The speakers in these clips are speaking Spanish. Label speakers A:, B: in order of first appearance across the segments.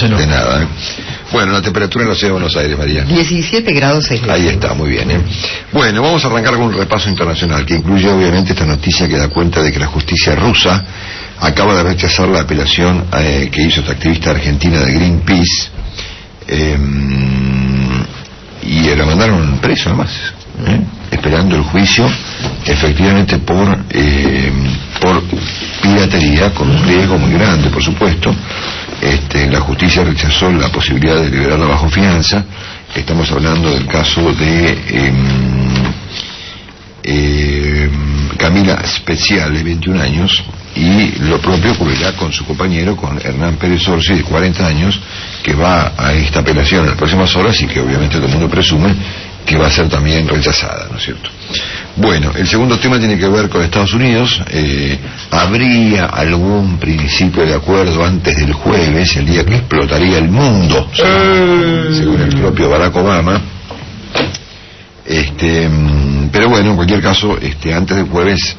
A: Marcelo.
B: De nada. Bueno, la temperatura en la ciudad de Buenos Aires, María.
C: 17 grados 6.
B: Ahí está, muy bien. Bueno, vamos a arrancar con un repaso internacional, que incluye obviamente esta noticia que da cuenta de que la justicia rusa acaba de rechazar la apelación que hizo esta activista argentina de Greenpeace, y la mandaron preso además, esperando el juicio, efectivamente por piratería, con un riesgo muy grande, por supuesto. La justicia rechazó la posibilidad de liberarla bajo fianza. Estamos hablando del caso de Camila Speciale, de 21 años, y lo propio ocurrirá con su compañero, con Hernán Pérez Orsi, de 40 años, que va a esta apelación en las próximas horas y que obviamente todo el mundo presume que va a ser también rechazada, ¿no es cierto? Bueno, el segundo tema tiene que ver con Estados Unidos. ¿Habría algún principio de acuerdo antes del jueves, el día que explotaría el mundo, según el propio Barack Obama? Pero bueno, en cualquier caso, antes del jueves,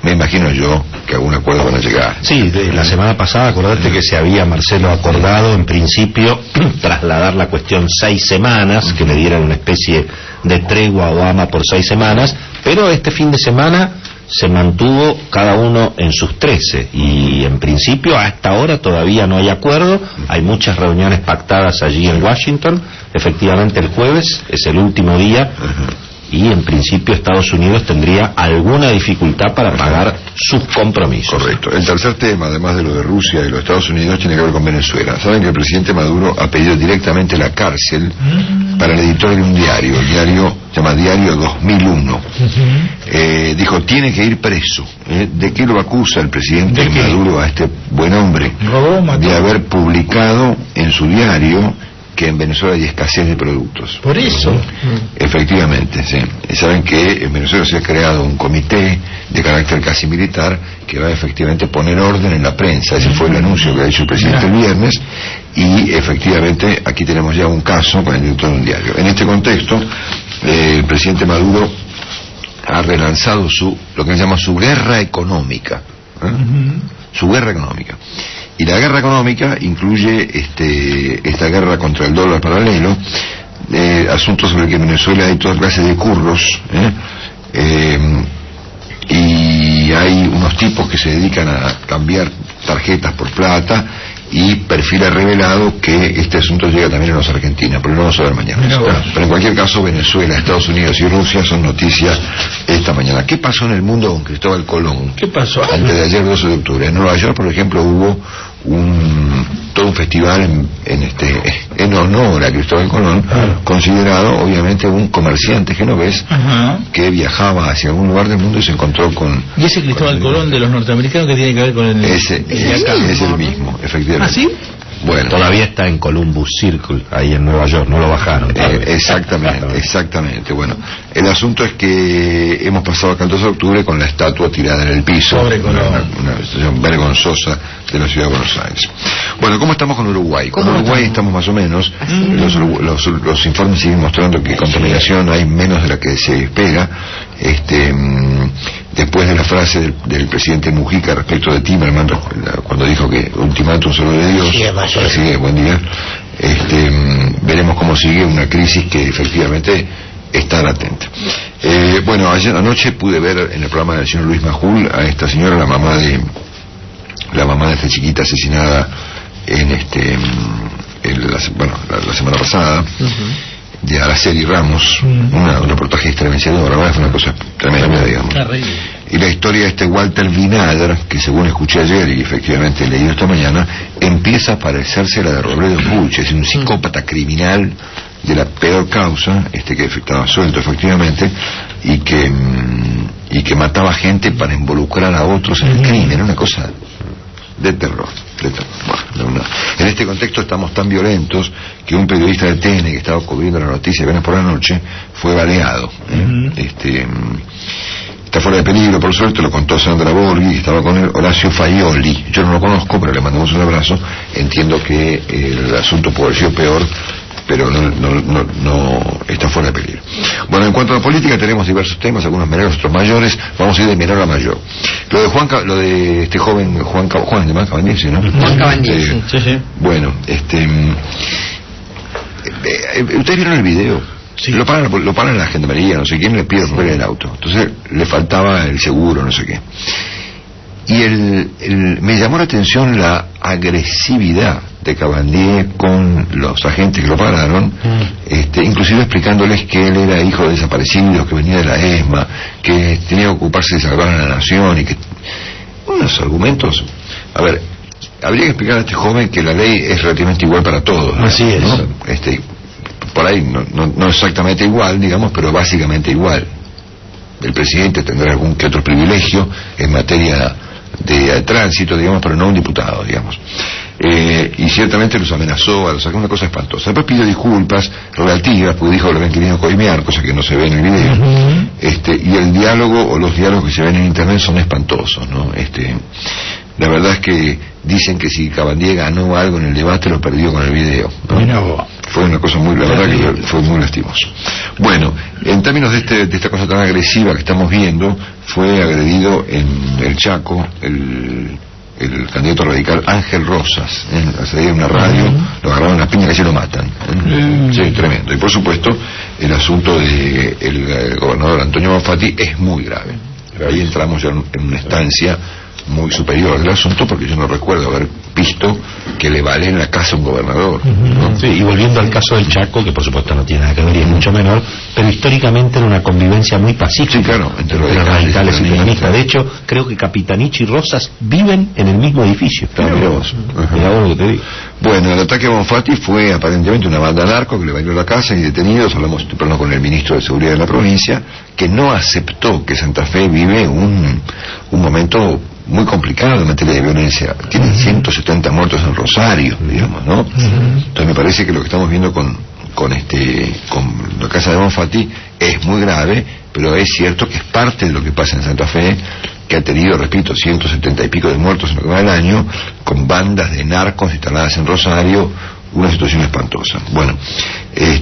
B: me imagino yo que algún acuerdo van a llegar.
D: Sí, de la semana pasada, acordate que se había, Marcelo, acordado en principio trasladar la cuestión 6 semanas, que le dieran una especie de tregua a Obama por 6 semanas, pero este fin de semana se mantuvo cada uno en sus 13, y en principio hasta ahora todavía no hay acuerdo. Hay muchas reuniones pactadas allí en Washington. Efectivamente el jueves es el último día, y en principio Estados Unidos tendría alguna dificultad para pagar sus compromisos.
B: Correcto. El tercer tema, además de lo de Rusia y los Estados Unidos, tiene que ver con Venezuela. Saben que el presidente Maduro ha pedido directamente la cárcel para el editor de un diario. El diario se llama Diario 2001. Dijo, tiene que ir preso. ¿De qué lo acusa el presidente Maduro a este buen hombre? De haber publicado en su diario que en Venezuela hay escasez de productos.
A: Por eso.
B: Efectivamente, sí. Y saben que en Venezuela se ha creado un comité de carácter casi militar que va a efectivamente poner orden en la prensa. Ese fue el anuncio que ha hecho el presidente el viernes, y efectivamente aquí tenemos ya un caso con el director de un diario. En este contexto, el presidente Maduro ha relanzado lo que se llama su guerra económica. Su guerra económica. Y la guerra económica incluye esta guerra contra el dólar paralelo, asuntos sobre que en Venezuela hay toda clase de curros, y hay unos tipos que se dedican a cambiar tarjetas por plata, y perfil ha revelado que este asunto llega también a los argentinos, pero lo vamos a ver mañana. Pero en cualquier caso, Venezuela, Estados Unidos y Rusia son noticias esta mañana. ¿Qué pasó en el mundo con Cristóbal Colón?
A: ¿Qué pasó?
B: Antes de ayer, 12 de octubre. En Nueva York, por ejemplo, hubo todo un festival en honor a Cristóbal Colón, considerado obviamente un comerciante genovés que viajaba hacia algún lugar del mundo y se encontró con...
A: ¿Y ese Cristóbal Colón de los norteamericanos que tiene que ver con el...
B: Ese es el mismo, efectivamente.
A: ¿Ah, sí?
B: Bueno,
D: todavía está en Columbus Circle, ahí en Nueva York, no lo bajaron.
B: Exactamente. Bueno, el asunto es que hemos pasado acá el 2 de octubre con la estatua tirada en el piso, una situación vergonzosa de la ciudad de Buenos Aires. Bueno, ¿cómo estamos con Uruguay? Con Uruguay estamos más o menos, los informes siguen mostrando que contaminación hay menos de la que se espera. Después de la frase del presidente Mujica respecto de Timerman, cuando dijo que ultimátum solo de Dios, así buen día, veremos cómo sigue una crisis que efectivamente está latente. Bueno, anoche pude ver en el programa del señor Luis Majul a esta señora, la mamá de esta chiquita asesinada la semana pasada, de Araceli Ramos, un reportaje estremecedor, la verdad fue una cosa tremenda, digamos. Y la historia de Walter Winader, que según escuché ayer y efectivamente he leído esta mañana, empieza a parecerse a la de Robledo Puch, es un psicópata criminal de la peor causa, que estaba suelto efectivamente, y que mataba gente para involucrar a otros en el crimen, una cosa de terror. Bueno, en este contexto estamos tan violentos que un periodista de TN que estaba cubriendo la noticia apenas por la noche fue baleado. Está fuera de peligro, por suerte, lo contó Sandra Borghi, estaba con él Horacio Faioli. Yo no lo conozco, pero le mandamos un abrazo. Entiendo que el asunto puede haber sido peor, pero no está fuera de peligro. Bueno, en cuanto a la política tenemos diversos temas, algunos menores, otros mayores. Vamos a ir de menor a mayor. Lo de este joven Juan Cabandier, ¿no?
C: Juan Cabandier, sí.
B: Bueno, ¿ustedes vieron el video? Sí. Lo paran en la gendarmería, no sé quién, le pide romper el auto. Entonces le faltaba el seguro, no sé qué. Y me llamó la atención la agresividad de Cabandier con los agentes que lo pararon, inclusive explicándoles que él era hijo de desaparecidos, que venía de la ESMA, que tenía que ocuparse de salvar a la nación, y que unos argumentos. A ver, habría que explicar a este joven que la ley es relativamente igual para todos, ¿no?
D: Así es,
B: ¿no? Por ahí no exactamente igual, digamos, pero básicamente igual. El presidente tendrá algún que otro privilegio en materia de tránsito, digamos, pero no un diputado, digamos. Y ciertamente los amenazó, a una cosa espantosa. Después pidió disculpas relativas, porque dijo que lo habían querido coimear, cosa que no se ve en el video. Y el diálogo, o los diálogos que se ven en internet son espantosos, ¿no? La verdad es que dicen que si Cabandier ganó algo en el debate, lo perdió con el video, ¿no? Fue una cosa la verdad que fue muy lastimoso. Bueno, en términos de esta cosa tan agresiva que estamos viendo, fue agredido en el Chaco el candidato radical Ángel Rosas, en una radio, lo agarraron a piña, casi lo matan. Sí, tremendo. Y por supuesto, el asunto de el gobernador Antonio Bonfatti es muy grave. Ahí entramos ya en una instancia muy superior del asunto, porque yo no recuerdo haber visto que le vale en la casa a un gobernador, ¿no?
D: Sí, y volviendo al caso del Chaco, que por supuesto no tiene nada que ver y es mucho menor, pero históricamente era una convivencia muy pacífica,
B: sí, claro, entre
D: radicales y peronistas. De hecho, creo que Capitanich y Rosas viven en el mismo edificio.
B: Mirá vos lo que te digo. Bueno, el ataque a Bonfatti fue aparentemente una banda narco que le bailó la casa y detenidos. Hablamos temprano con el ministro de Seguridad de la provincia, que no aceptó que Santa Fe vive un momento muy complicado en materia de violencia. Tienen 170 muertos en Rosario, digamos, ¿no? Entonces me parece que lo que estamos viendo con la casa de Bonfatti es muy grave, pero es cierto que es parte de lo que pasa en Santa Fe, que ha tenido, repito, 170 y pico de muertos en lo que va del año, con bandas de narcos instaladas en Rosario, una situación espantosa. Bueno,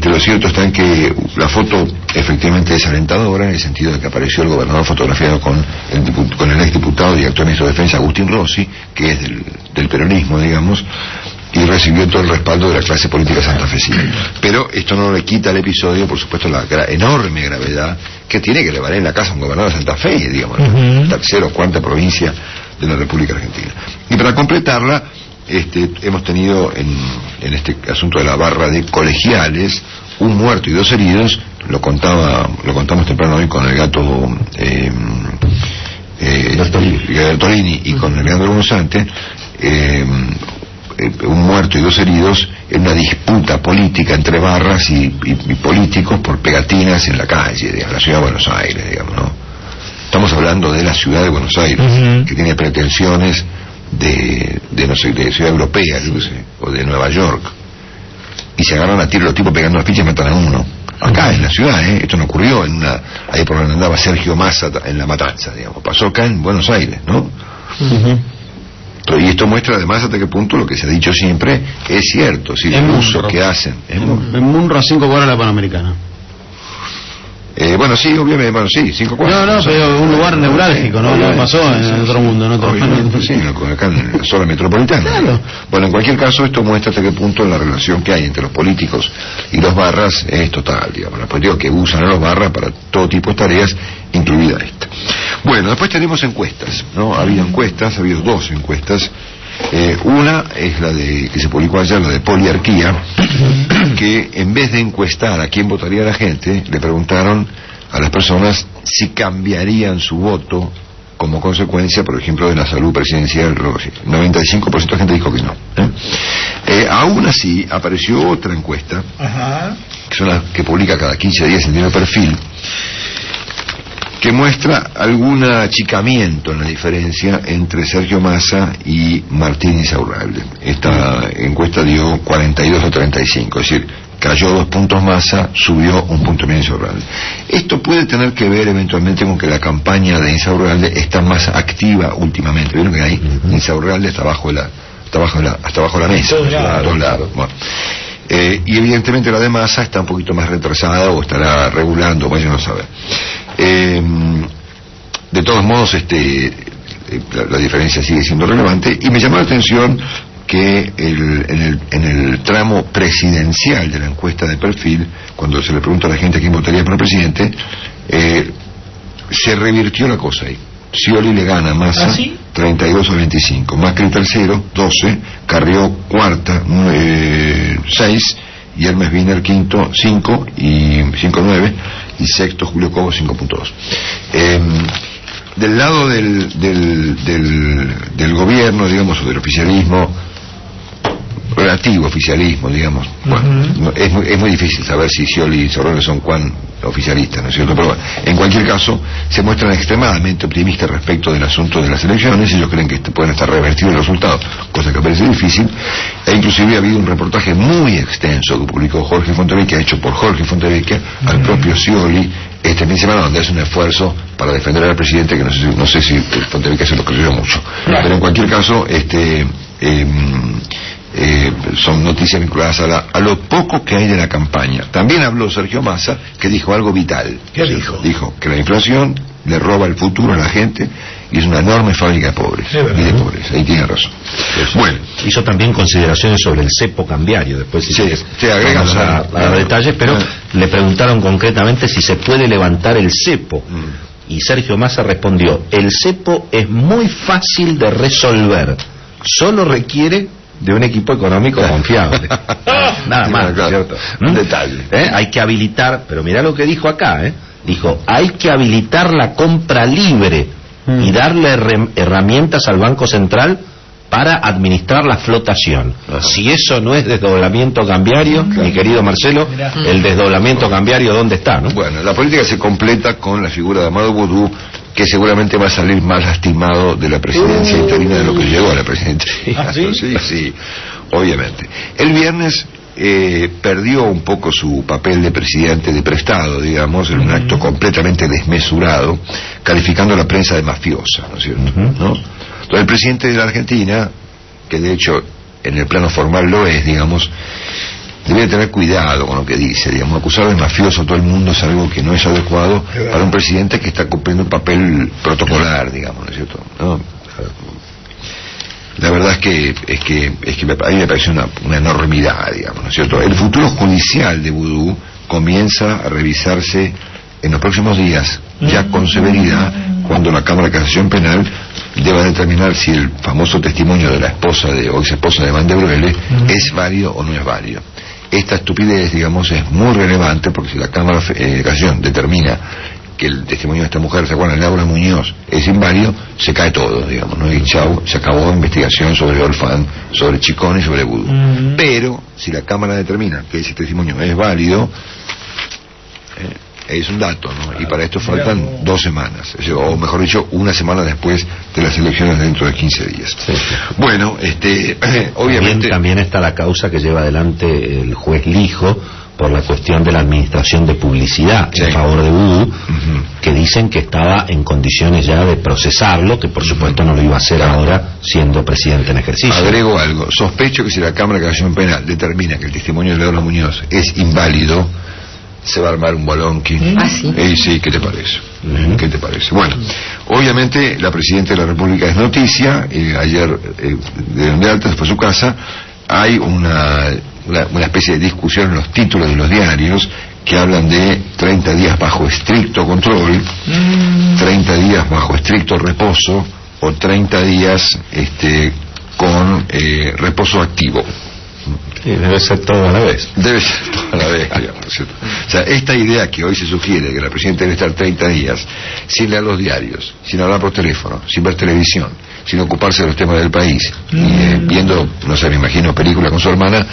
B: lo cierto está en que la foto efectivamente es alentadora, en el sentido de que apareció el gobernador fotografiado con el exdiputado y actual ministro de Defensa, Agustín Rossi, que es del peronismo, digamos, y recibió todo el respaldo de la clase política santafesina. Pero esto no le quita al episodio, por supuesto, la enorme gravedad que tiene que le valer en la casa a un gobernador de Santa Fe, digamos, la tercera o cuarta provincia de la República Argentina. Y para completarla, hemos tenido en este asunto de la barra de colegiales un muerto y 2 heridos. Lo contamos temprano hoy con el gato Torrini y con el Leandro Gonzante. Un muerto y 2 heridos en una disputa política entre barras y políticos por pegatinas en la calle de la ciudad de Buenos Aires, digamos, ¿no? Estamos hablando de la ciudad de Buenos Aires, que tiene pretensiones de ciudad europea, yo sé, o de Nueva York, y se agarran a tiro los tipos pegando las fichas y matan a uno. Acá en la ciudad, esto no ocurrió ahí por donde andaba Sergio Massa en La Matanza, digamos, pasó acá en Buenos Aires, ¿no? Y esto muestra además hasta qué punto lo que se ha dicho siempre es cierto, si el uso que hacen
C: en Munro a 5 cuadras de la Panamericana.
B: Bueno, sí, obviamente, bueno, sí, 5 cuadras.
C: No, pero un lugar neurálgico, ¿no? Lo pasó en otro mundo, en otro país.
B: Sí, acá en la zona metropolitana. Claro. Bueno, en cualquier caso, esto muestra hasta qué punto la relación que hay entre los políticos y los barras es total, digamos. Los políticos que usan a los barras para todo tipo de tareas, incluida esta. Bueno, después tenemos encuestas, ¿no? Ha habido 2 encuestas. Una es la que se publicó ayer, la de Poliarquía, que en vez de encuestar a quién votaría la gente, le preguntaron a las personas si cambiarían su voto como consecuencia, por ejemplo, de la salud presidencial. 95% de gente dijo que no. Aún así, apareció otra encuesta, que son las que publica cada 15 días el diario Perfil, que muestra algún achicamiento en la diferencia entre Sergio Massa y Martín Insaurralde. Esta encuesta dio 42 a 35, es decir, cayó 2 puntos Massa, subió 1 punto medio Insaurralde. Esto puede tener que ver eventualmente con que la campaña de Insaurralde está más activa últimamente. Vieron que ahí Insaurralde está abajo de la mesa, a todos lados. Bueno. Y evidentemente la de Massa está un poquito más retrasada o estará regulando, vaya a no saber. De todos modos, la diferencia sigue siendo relevante, y me llamó la atención que en el tramo presidencial de la encuesta de perfil, cuando se le pregunta a la gente quién votaría por el presidente, se revirtió la cosa ahí. Scioli le gana a Massa, ¿ah, sí? 32-25, Macri tercero, 12, Carrió cuarta, 6, y Hermes Wiener quinto, 5 y 5-9, y sexto Julio Cobo 5.2. Del lado del gobierno, digamos, o del oficialismo, relativo oficialismo, digamos, bueno, es muy difícil saber si Scioli y Sorrone son cuán oficialistas, ¿no es cierto? Pero bueno, en cualquier caso, se muestran extremadamente optimistas respecto del asunto de las elecciones. Ellos creen que pueden estar revertidos los resultados, cosa que parece difícil, e inclusive ha habido un reportaje muy extenso que publicó Jorge Fontevecchia, hecho por Jorge Fontevecchia, al propio Scioli, este fin de semana, donde hace un esfuerzo para defender al presidente, que no sé si Fontevecchia se lo creyó mucho, pero en cualquier caso, son noticias vinculadas a lo poco que hay de la campaña. También habló Sergio Massa, que dijo algo vital.
A: ¿Qué dijo?
B: Dijo que la inflación le roba el futuro a la gente y es una enorme fábrica de pobres. Y de pobres, ahí tiene razón. Bueno,
D: hizo también consideraciones sobre el cepo cambiario. Después
B: si agregamos
D: a detalles, pero le preguntaron concretamente si se puede levantar el cepo. Y Sergio Massa respondió: el cepo es muy fácil de resolver, solo requiere de un equipo económico confiable. Nada más, claro, ¿cierto?
B: Un detalle.
D: Hay que habilitar, pero mirá lo que dijo acá, dijo, hay que habilitar la compra libre y darle herramientas al Banco Central para administrar la flotación. Si eso no es desdoblamiento cambiario, mi querido Marcelo, el desdoblamiento cambiario, ¿dónde está, no?
B: Bueno, la política se completa con la figura de Amado Boudou, que seguramente va a salir más lastimado de la presidencia interina de lo que llegó a la presidencia.
A: ¿Ah, sí?
B: Sí, obviamente. El viernes perdió un poco su papel de presidente de prestado, digamos, en un acto completamente desmesurado, calificando a la prensa de mafiosa, ¿no es cierto? ¿No? Entonces el presidente de la Argentina, que de hecho en el plano formal lo es, digamos, debe tener cuidado con lo que dice, digamos. Acusar de mafioso a todo el mundo es algo que no es adecuado para un presidente que está cumpliendo un papel protocolar, digamos, ¿no es cierto? ¿No? La verdad es que a mí me parece una enormidad, digamos, ¿no es cierto? El futuro judicial de Boudou comienza a revisarse en los próximos días, ya con severidad, cuando la Cámara de Casación Penal deba determinar si el famoso testimonio de la esposa o ex esposa de Van der Broele es válido o no es válido. Esta estupidez, digamos, es muy relevante, porque si la Cámara de Casación determina que el testimonio de esta mujer, ¿se acuerdan? Laura Muñoz, es inválido, se cae todo, digamos, ¿no? Y chau, se acabó la investigación sobre Olfan, sobre Chicón y sobre Boudou. Pero, si la Cámara determina que ese testimonio es válido, es un dato, ¿no? Y para esto faltan 2 semanas, o mejor dicho, 1 semana después de las elecciones, dentro de 15 días. Sí. Bueno, obviamente...
D: También está la causa que lleva adelante el juez Lijo por la cuestión de la administración de publicidad en favor de Boudou, que dicen que estaba en condiciones ya de procesarlo, que por supuesto no lo iba a hacer ahora siendo presidente en ejercicio.
B: Agrego algo: sospecho que si la Cámara de Casación Penal determina que el testimonio de Laura Muñoz es inválido, se va a armar un bolonqui.
E: ¿Ah, sí?
B: Sí, ¿qué te parece? ¿Qué te parece? Bueno, obviamente la Presidenta de la República es noticia. Ayer de alta, se fue a su casa. Hay una especie de discusión en los títulos de los diarios que hablan de 30 días bajo estricto control, 30 días bajo estricto reposo, o 30 días con reposo activo.
D: Sí, debe ser todo a la vez.
B: Debe ser todo a la vez, digamos, ¿cierto? O sea, esta idea que hoy se sugiere, que la Presidenta debe estar 30 días sin leer los diarios, sin hablar por teléfono, sin ver televisión, sin ocuparse de los temas del país, viendo, no sé, me imagino, película con su hermana,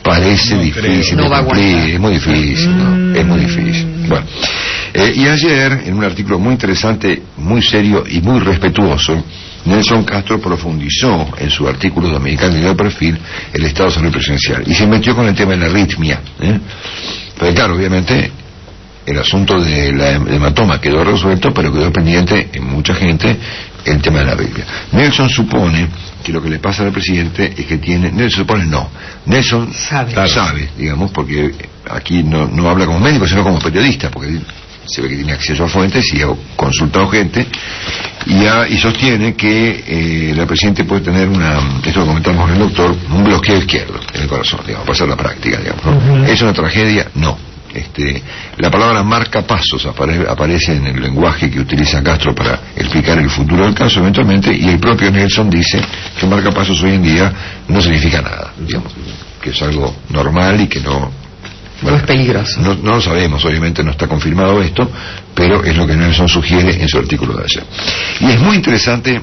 B: parece difícil de cumplir. Es muy difícil, ¿no? Es muy difícil. Bueno, y ayer, en un artículo muy interesante, muy serio y muy respetuoso, Nelson Castro profundizó en su artículo dominical de perfil el estado de salud presidencial y se metió con el tema de la arritmia. Pero claro, obviamente el asunto de la hematoma quedó resuelto, pero quedó pendiente en mucha gente el tema de la Biblia. Nelson supone que lo que le pasa al presidente es que tiene... Nelson supone no. Nelson sabe, digamos, porque aquí no habla como médico, sino como periodista, porque se ve que tiene acceso a fuentes y ha consultado gente y sostiene que el presidente puede tener esto lo comentamos con el doctor, un bloqueo izquierdo en el corazón, digamos, para hacer la práctica, digamos, ¿no? ¿Es una tragedia? No. La palabra marcapasos aparece en el lenguaje que utiliza Castro para explicar el futuro del caso eventualmente, y el propio Nelson dice que marcapasos hoy en día no significa nada, digamos, que es algo normal y que no es peligroso. No lo sabemos, obviamente no está confirmado esto, pero es lo que Nelson sugiere en su artículo de ayer. Y es muy interesante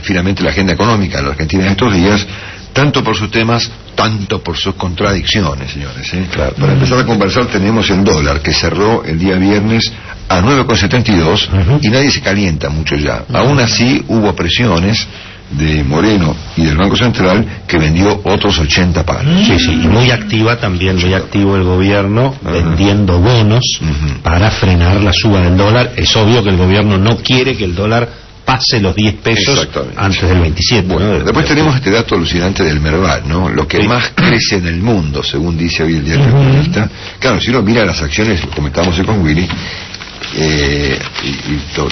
B: finalmente la agenda económica de la Argentina en estos días, tanto por sus temas, tanto por sus contradicciones, señores. Claro. Para empezar a conversar tenemos el dólar, que cerró el día viernes a 9,72 y nadie se calienta mucho ya. Aún así hubo presiones de Moreno y del Banco Central, que vendió otros 80 palos.
D: Sí, y muy activo el gobierno vendiendo bonos para frenar la suba del dólar. Es obvio que el gobierno no quiere que el dólar pase los 10 pesos antes del 27.
B: Bueno, ¿no? Después tenemos este dato alucinante del Merval, ¿no? Lo que más crece en el mundo, según dice hoy el diario Economista. Claro, si uno mira las acciones, lo comentábamos con Willy,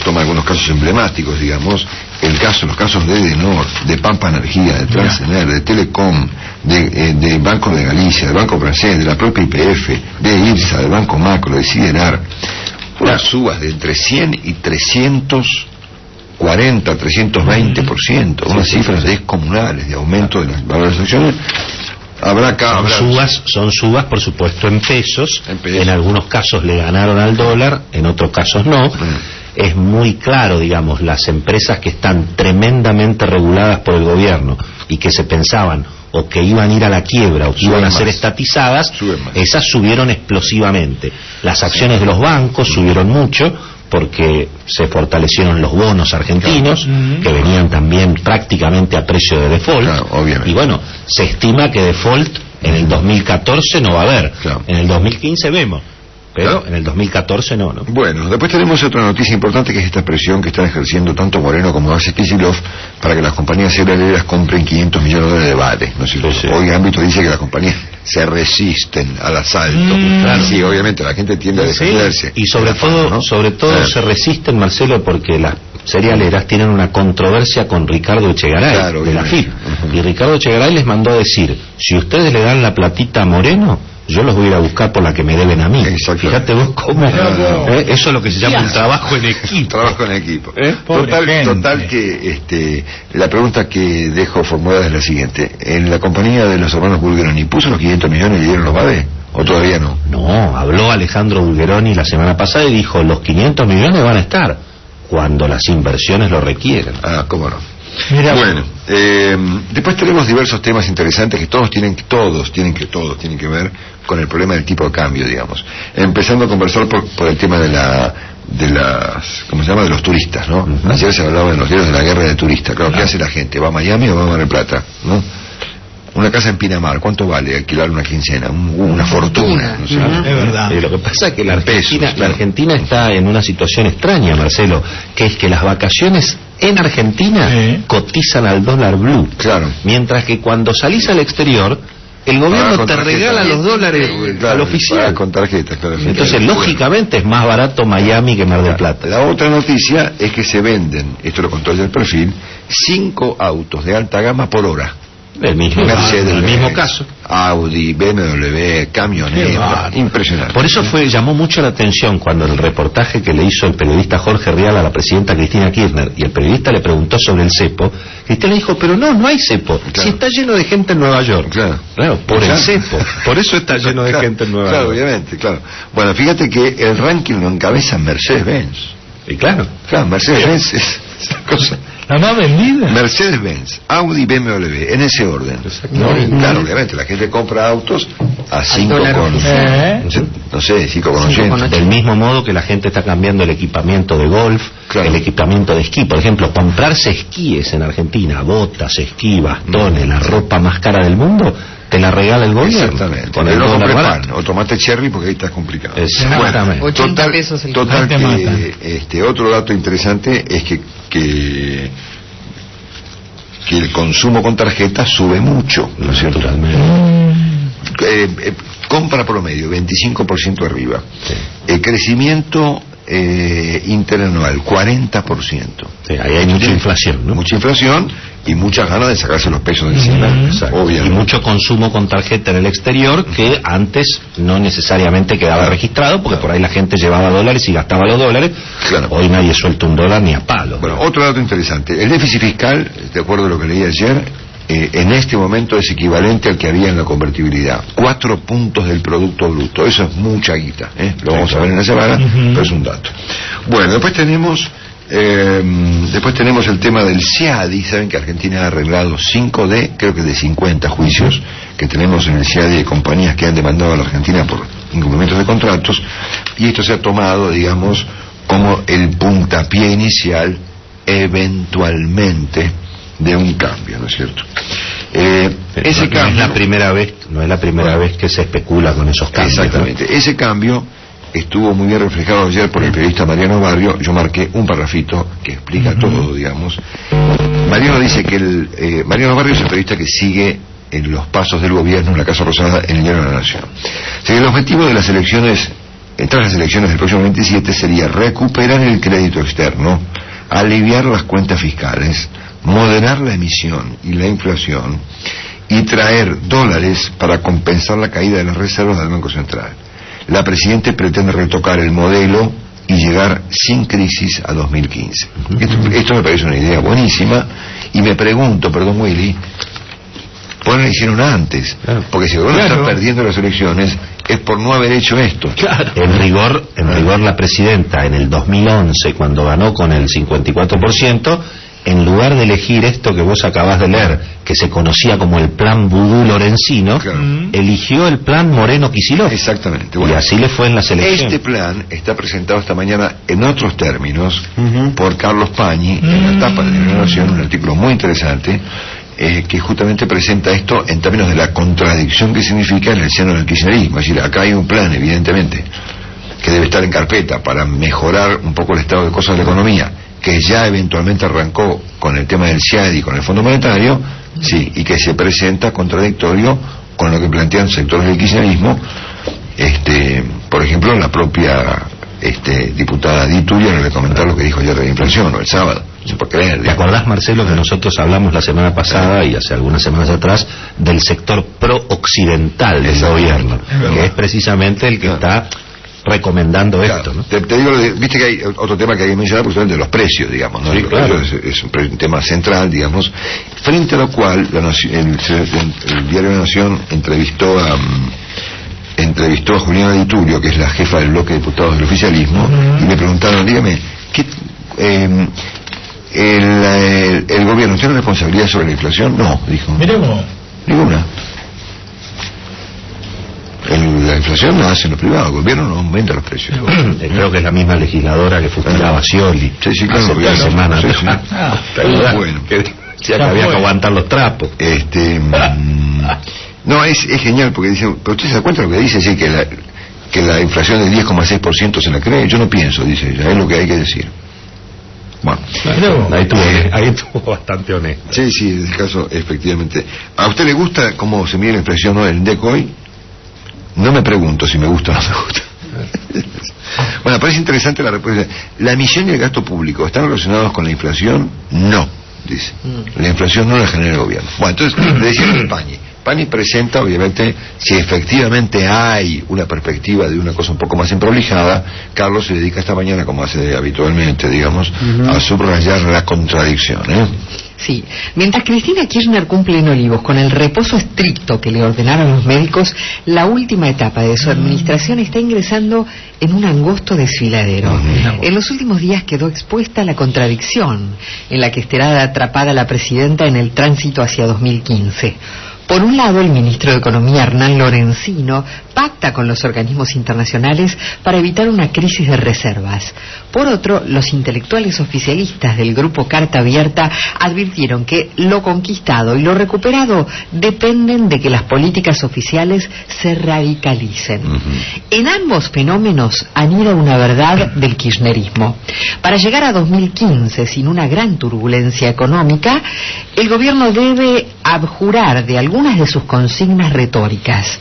B: toma algunos casos emblemáticos, digamos, los casos de Edenor, de Pampa Energía, de Transener, de Telecom, de Banco de Galicia, de Banco Francés, de la propia YPF, de IRSA, de Banco Macro, de Siderar, unas subas de entre 100 y 340, 320%, unas cifras descomunales de aumento de las valores de acciones.
D: Son subas, por supuesto, en pesos. En algunos casos le ganaron al dólar, en otros casos no. Es muy claro, digamos, las empresas que están tremendamente reguladas por el gobierno y que se pensaban o que iban a ir a la quiebra o que iban a ser estatizadas, esas subieron explosivamente. Las acciones de los bancos subieron mucho, porque se fortalecieron los bonos argentinos, que venían también prácticamente a precio de default, y bueno, se estima que default en el 2014 no va a haber, en el 2015 vemos, pero en el 2014 no.
B: Bueno, después tenemos otra noticia importante, que es esta presión que están ejerciendo tanto Moreno como Kicillof para que las compañías cerealeras compren $500 millones de Vale, ¿no es cierto? Hoy Ámbito dice que las compañías se resisten al asalto. Sí, obviamente la gente tiende a defenderse.
D: Y sobre todo se resisten, Marcelo, porque las cerealeras tienen una controversia con Ricardo Echegaray, de la FIP. Y Ricardo Echegaray les mandó a decir: si ustedes le dan la platita a Moreno, yo los voy a ir a buscar por la que me deben a mí. Fíjate vos cómo... Eso es lo que se llama un trabajo en equipo.
B: Trabajo en equipo. Total que la pregunta que dejo formulada es la siguiente: ¿en la compañía de los hermanos Bulgeroni puso los 500 millones y le dieron los BADE? ¿O todavía no?
D: No, habló Alejandro Bulgeroni la semana pasada y dijo: los 500 millones van a estar cuando las inversiones lo requieran.
B: Cómo no. Bueno, después tenemos diversos temas interesantes que todos tienen que ver con el problema del tipo de cambio, digamos. Empezando a conversar por el tema de las, ¿cómo se llama?, de los turistas, ¿no? Ayer se hablaba en los diarios de la guerra de turistas. Claro, ¿qué hace la gente? ¿Va a Miami o va a Mar del Plata? ¿No? Una casa en Pinamar, ¿cuánto vale alquilar una quincena? Una fortuna. ¿No?
D: Es verdad. Lo que pasa es que la Argentina está en una situación extraña, Marcelo, que es que las vacaciones en Argentina cotizan al dólar blue. Mientras que cuando salís al exterior, el gobierno te regala los dólares al oficial.
B: Con tarjetas,
D: Entonces, lógicamente, es más barato Miami que Mar del Plata.
B: La otra noticia es que se venden, esto lo contó ayer el Perfil, 5 autos de alta gama por hora.
D: El mismo caso.
B: Audi, BMW, camionetas, impresionante.
D: Por eso llamó mucho la atención cuando el reportaje que le hizo el periodista Jorge Rial a la presidenta Cristina Kirchner, y el periodista le preguntó sobre el cepo, Cristina dijo: pero no hay cepo, si está lleno de gente en Nueva York. Claro, por el cepo, por eso está lleno de gente en Nueva York.
B: Obviamente, Bueno, fíjate que el ranking lo encabeza Mercedes-Benz.
D: Y claro,
B: Mercedes-Benz es esa cosa.
A: La más vendida.
B: Mercedes-Benz, Audi, BMW, en ese orden. Claro, obviamente, la gente compra autos a 5,80.
D: Del mismo modo que la gente está cambiando el equipamiento de golf, el equipamiento de esquí. Por ejemplo, comprarse esquíes en Argentina, botas, esquí, bastones, la ropa más cara del mundo, te la regala el gobierno.
B: Exactamente.
D: Con el
B: no
D: dólar
B: compres
D: barato.
B: pan o tomate cherry porque ahí está complicado.
D: Exactamente.
B: Bueno,
E: 80 pesos el
B: total
A: kilo.
B: que otro dato interesante es que el consumo con tarjeta sube mucho, ¿no es cierto? Compra promedio 25% arriba.
D: Sí.
B: El crecimiento interanual 40%.
D: Sí, ahí hay mucha inflación, ¿no?
B: Mucha inflación y muchas ganas de sacarse los pesos de encima, obviamente.
D: Y mucho consumo con tarjeta en el exterior que antes no necesariamente quedaba registrado, porque por ahí la gente llevaba dólares y gastaba los dólares.
B: Claro.
D: Hoy nadie suelta un dólar ni a palo.
B: Bueno, otro dato interesante. El déficit fiscal, de acuerdo a lo que leí ayer, en este momento es equivalente al que había en la convertibilidad. 4 puntos del Producto Bruto. Eso es mucha guita, ¿eh? Lo vamos a ver en la semana, pero es un dato. Bueno, después tenemos el tema del CIADI. Saben que Argentina ha arreglado 5 creo que de 50 juicios que tenemos en el CIADI de compañías que han demandado a la Argentina por incumplimientos de contratos, y esto se ha tomado, digamos, como el puntapié inicial eventualmente de un cambio, ¿no es cierto? Ese cambio
D: no es la primera vez que se especula con esos cambios.
B: Exactamente. ¿No? Ese cambio estuvo muy bien reflejado ayer por el periodista Mariano Barrio. Yo marqué un parrafito que explica todo, digamos. Mariano dice que Mariano Barrio es el periodista que sigue en los pasos del gobierno en la Casa Rosada en el Diario de la Nación. O sea, el objetivo de las elecciones, tras las elecciones del próximo 27, sería recuperar el crédito externo, aliviar las cuentas fiscales, moderar la emisión y la inflación y traer dólares para compensar la caída de las reservas del Banco Central. La Presidenta pretende retocar el modelo y llegar sin crisis a 2015. Esto me parece una idea buenísima y me pregunto, perdón Willy, ¿por qué no lo hicieron antes? Porque si el gobierno está perdiendo las elecciones es por no haber hecho esto.
D: Claro. En rigor la Presidenta en el 2011, cuando ganó con el 54%, en lugar de elegir esto que vos acabás de leer, que se conocía como el plan Vudú Lorenzino, eligió el plan Moreno-Kicillof.
B: Exactamente.
D: Bueno, y así le fue en las elecciones.
B: Este plan está presentado esta mañana en otros términos por Carlos Pañi en la tapa de la Nación, un artículo muy interesante que justamente presenta esto en términos de la contradicción que significa en el seno del kirchnerismo. Es decir, acá hay un plan, evidentemente, que debe estar en carpeta para mejorar un poco el estado de cosas de la economía, que ya eventualmente arrancó con el tema del CIADI y con el Fondo Monetario, sí, y que se presenta contradictorio con lo que plantean sectores del kirchnerismo. Por ejemplo, la propia diputada Di Tulio le comentar lo que dijo ayer de la inflación, o el sábado, no se puede creer.
D: ¿Te acordás, Marcelo, que nosotros hablamos la semana pasada y hace algunas semanas atrás del sector pro-occidental del gobierno, que es precisamente el que está recomendando esto, ¿no?
B: Te digo, viste que hay otro tema que hay que mencionar, pues, de los precios, digamos, ¿no?
D: Sí, claro.
B: Es un tema central, digamos, frente a lo cual el Diario de la Nación entrevistó a Juliana Di Tulio, que es la jefa del bloque de diputados del oficialismo, y le preguntaron, dígame, ¿el gobierno tiene responsabilidad sobre la inflación? No, dijo.
A: Miremos.
B: Ninguna. La inflación la hacen los privados, el gobierno no aumenta los precios.
D: Creo que es la misma legisladora que fusilaba a Scioli
B: sí, claro,
D: hace 3 semanas.
B: Sí.
D: Bueno, que había que aguantar los trapos.
B: No, es genial porque dice, pero usted se da cuenta de lo que dice, sí, que la inflación del 10,6% se la cree. Yo no pienso, dice ella, es lo que hay que decir. Bueno,
D: ahí estuvo bastante honesto.
B: Sí, en este caso, efectivamente. ¿A usted le gusta cómo se mide la inflación del INDEC hoy? No me pregunto si me gusta o no me gusta. Bueno, parece interesante la respuesta. ¿La emisión y el gasto público están relacionados con la inflación? No, dice. La inflación no la genera el gobierno. Bueno, entonces, le decía Pañi presenta, obviamente, si efectivamente hay una perspectiva de una cosa un poco más emprolijada. Carlos se dedica esta mañana, como hace habitualmente, digamos, a subrayar la contradicción,
E: Sí, mientras Cristina Kirchner cumple en Olivos con el reposo estricto que le ordenaron los médicos, la última etapa de su administración está ingresando en un angosto desfiladero. En los últimos días quedó expuesta la contradicción en la que estará atrapada la presidenta en el tránsito hacia 2015. Por un lado, el ministro de Economía, Hernán Lorenzino, pacta con los organismos internacionales para evitar una crisis de reservas. Por otro, los intelectuales oficialistas del grupo Carta Abierta advirtieron que lo conquistado y lo recuperado dependen de que las políticas oficiales se radicalicen. En ambos fenómenos anida una verdad del kirchnerismo. Para llegar a 2015 sin una gran turbulencia económica, el gobierno debe abjurar de algunas de sus consignas retóricas.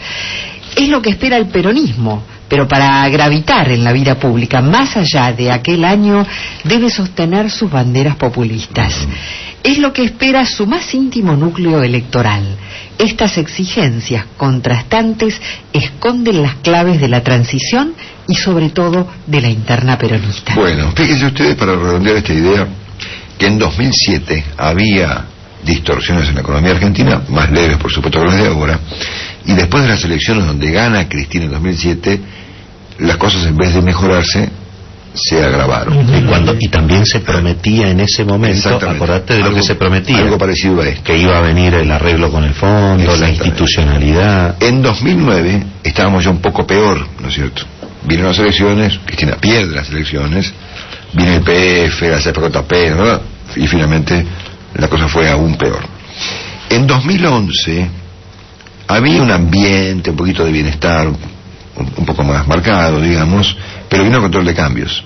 E: Es lo que espera el peronismo, pero para gravitar en la vida pública más allá de aquel año debe sostener sus banderas populistas. Es lo que espera su más íntimo núcleo electoral. Estas exigencias contrastantes esconden las claves de la transición y sobre todo de la interna peronista.
B: Bueno, fíjense ustedes, para redondear esta idea, que en 2007 había distorsiones en la economía argentina, más leves por supuesto que las de ahora, y después de las elecciones donde gana Cristina en 2007, las cosas en vez de mejorarse se agravaron.
D: Y también se prometía en ese momento, acordate de lo que se prometía,
B: algo parecido a esto,
D: que iba a venir el arreglo con el fondo, la institucionalidad.
B: En 2009 estábamos ya un poco peor, ¿no es cierto? Vienen las elecciones, Cristina pierde las elecciones, viene el PF, la CPJP, ¿no? Y finalmente la cosa fue aún peor. En 2011 había un ambiente, un poquito de bienestar, un poco más marcado, digamos, pero vino el control de cambios.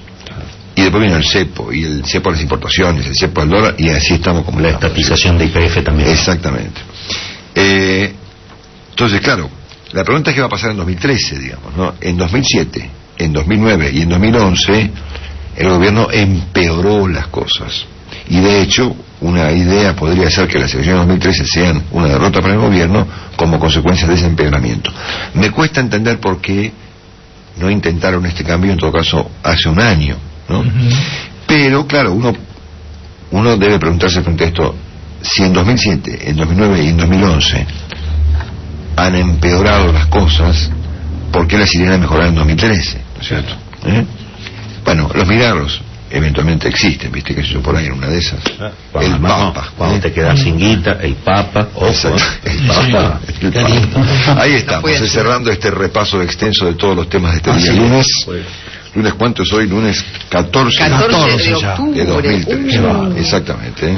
B: Y después vino el cepo, y el cepo a las importaciones, el cepo al dólar, y así estamos como
D: la estatización de YPF también.
B: Exactamente. Entonces, claro, la pregunta es qué va a pasar en 2013, digamos, ¿no? En 2007, en 2009 y en 2011, el gobierno empeoró las cosas. Y de hecho, una idea podría ser que las elecciones de 2013 sean una derrota para el gobierno como consecuencia de ese empeoramiento. Me cuesta entender por qué no intentaron este cambio, en todo caso, hace un año, ¿no? Pero, claro, uno debe preguntarse frente a esto, si en 2007, en 2009 y en 2011 han empeorado las cosas, ¿por qué las irían a mejorar en 2013? ¿No es cierto? Bueno, los milagros eventualmente existen, viste, que eso por ahí en una de esas. El Papa.
D: Cuando te quedas sin guita, el Papa.
B: El Papa. Ahí estamos, cerrando este repaso extenso de todos los temas de este día. Lunes, ¿cuánto es hoy? Lunes 14
E: de octubre.
B: de 2013. Exactamente.